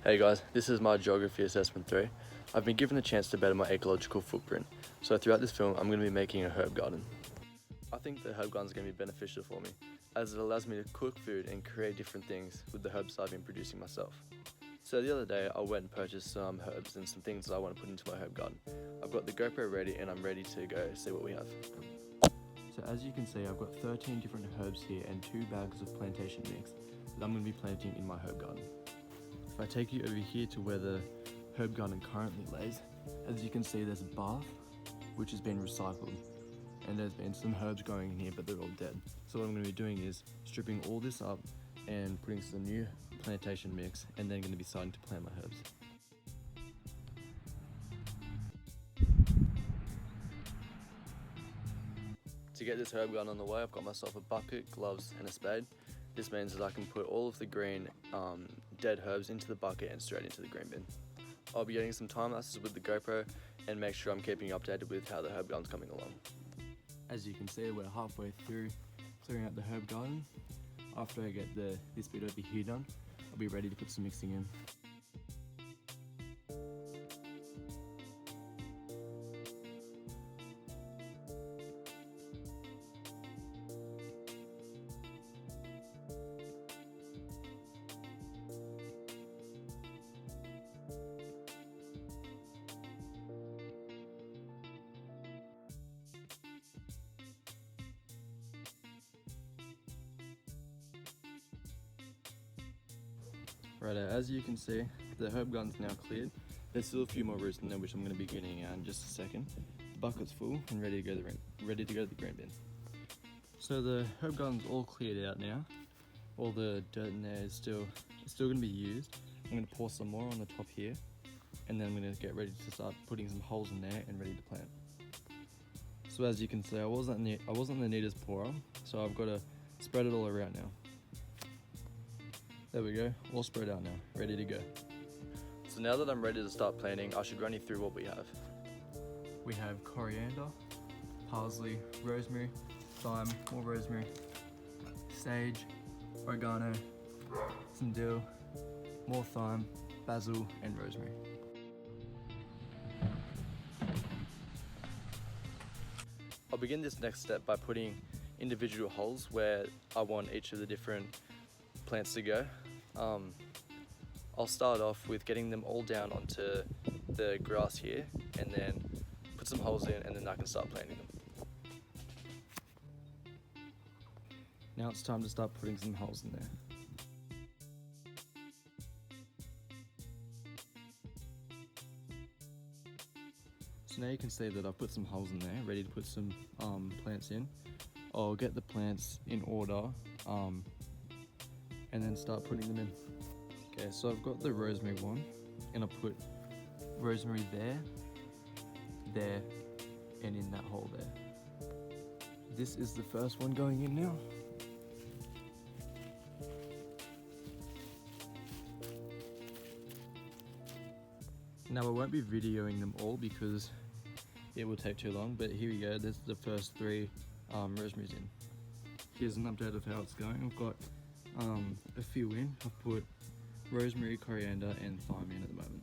Hey guys, this is my Geography Assessment 3. I've been given the chance to better my ecological footprint, so throughout this film I'm going to be making a herb garden. I think the herb garden is going to be beneficial for me, as it allows me to cook food and create different things with the herbs I've been producing myself. So the other day I went and purchased some herbs and some things that I want to put into my herb garden. I've got the GoPro ready and I'm ready to go see what we have. So as you can see, I've got 13 different herbs here and 2 bags of plantation mix that I'm going to be planting in my herb garden. If I take you over here to where the herb garden currently lays, as you can see there's a bath which has been recycled, and there's been some herbs growing in here but they're all dead. So what I'm going to be doing is stripping all this up and putting some new plantation mix, and then going to be starting to plant my herbs. To get this herb garden on the way, I've got myself a bucket, gloves and a spade. This means that I can put all of the green dead herbs into the bucket and straight into the green bin. I'll be getting some time lapses with the GoPro and make sure I'm keeping you updated with how the herb garden's coming along. As you can see, we're halfway through clearing out the herb garden. After I get this bit over here done, I'll be ready to put some mixing in. Right, as you can see, the herb garden's now cleared. There's still a few more roots in there which I'm going to be getting out in just a second. The bucket's full and ready to go to the green bin. So the herb garden's all cleared out now. All the dirt in there is still going to be used. I'm going to pour some more on the top here, and then I'm going to get ready to start putting some holes in there and ready to plant. So as you can see, I wasn't the neatest pourer, so I've got to spread it all around now. There we go, all spread out now, ready to go. So now that I'm ready to start planting, I should run you through what we have. We have coriander, parsley, rosemary, thyme, more rosemary, sage, oregano, some dill, more thyme, basil and rosemary. I'll begin this next step by putting individual holes where I want each of the different plants to go. I'll start off with getting them all down onto the grass here, and then put some holes in, and then I can start planting them. Now it's time to start putting some holes in there. So now you can see that I've put some holes in there, ready to put some plants in. I'll get the plants in order and then start putting them in. Okay, so I've got the rosemary one, and I'll put rosemary there, and in that hole there. This is the first one going in now. Now I won't be videoing them all because it will take too long, but here we go, there's the first 3 rosemaries in. Here's an update of how it's going. I've got a few in. I've put rosemary, coriander and thyme in at the moment.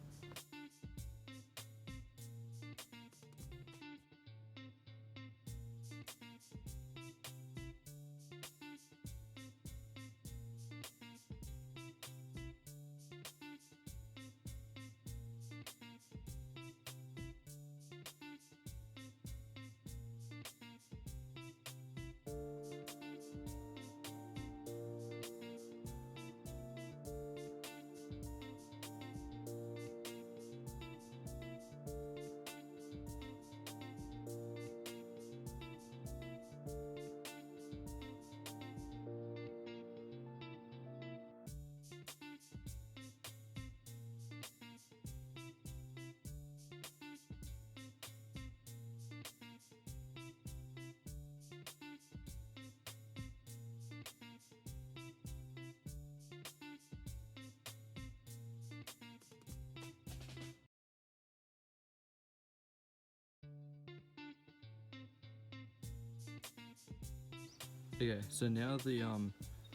Okay, so now the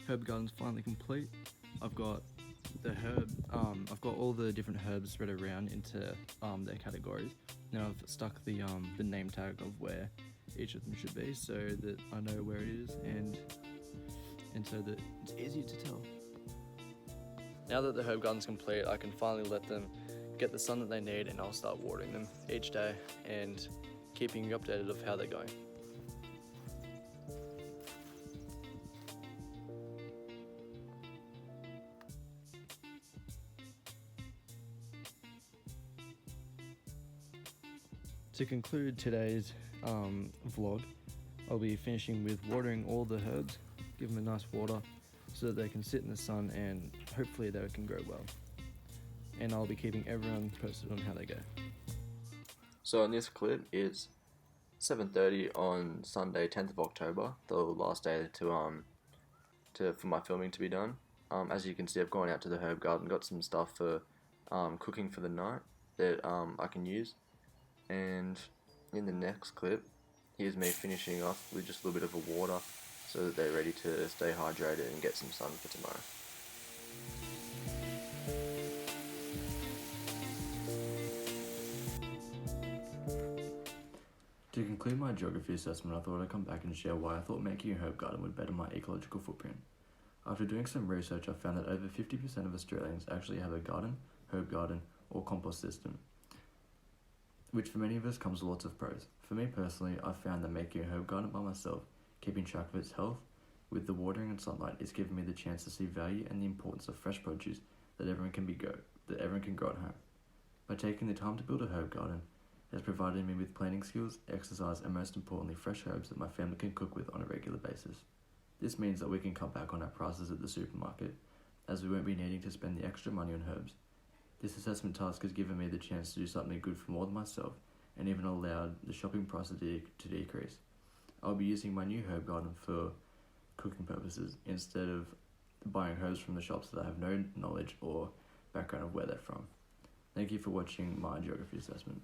herb garden's finally complete. I've got the herb, I've got all the different herbs spread around into their categories. Now I've stuck the name tag of where each of them should be, so that I know where it is, and so that it's easier to tell. Now that the herb garden's complete, I can finally let them get the sun that they need, and I'll start watering them each day and keeping you updated of how they're going. To conclude today's vlog, I'll be finishing with watering all the herbs, give them a nice water so that they can sit in the sun and hopefully they can grow well. And I'll be keeping everyone posted on how they go. So in this clip, it's 7:30 on Sunday, 10th of October, the last day for my filming to be done. As you can see, I've gone out to the herb garden, got some stuff for cooking for the night that I can use. And in the next clip, here's me finishing off with just a little bit of a water so that they're ready to stay hydrated and get some sun for tomorrow. To conclude my geography assessment, I thought I'd come back and share why I thought making a herb garden would better my ecological footprint. After doing some research, I found that over 50% of Australians actually have a garden, herb garden, or compost system, which for many of us comes with lots of pros. For me personally, I've found that making a herb garden by myself, keeping track of its health, with the watering and sunlight, is giving me the chance to see value and the importance of fresh produce that everyone can grow at home. By taking the time to build a herb garden, it has provided me with planting skills, exercise, and most importantly, fresh herbs that my family can cook with on a regular basis. This means that we can cut back on our prices at the supermarket, as we won't be needing to spend the extra money on herbs. This assessment task has given me the chance to do something good for more than myself, and even allowed the shopping price to decrease. I'll be using my new herb garden for cooking purposes instead of buying herbs from the shops that I have no knowledge or background of where they're from. Thank you for watching my geography assessment.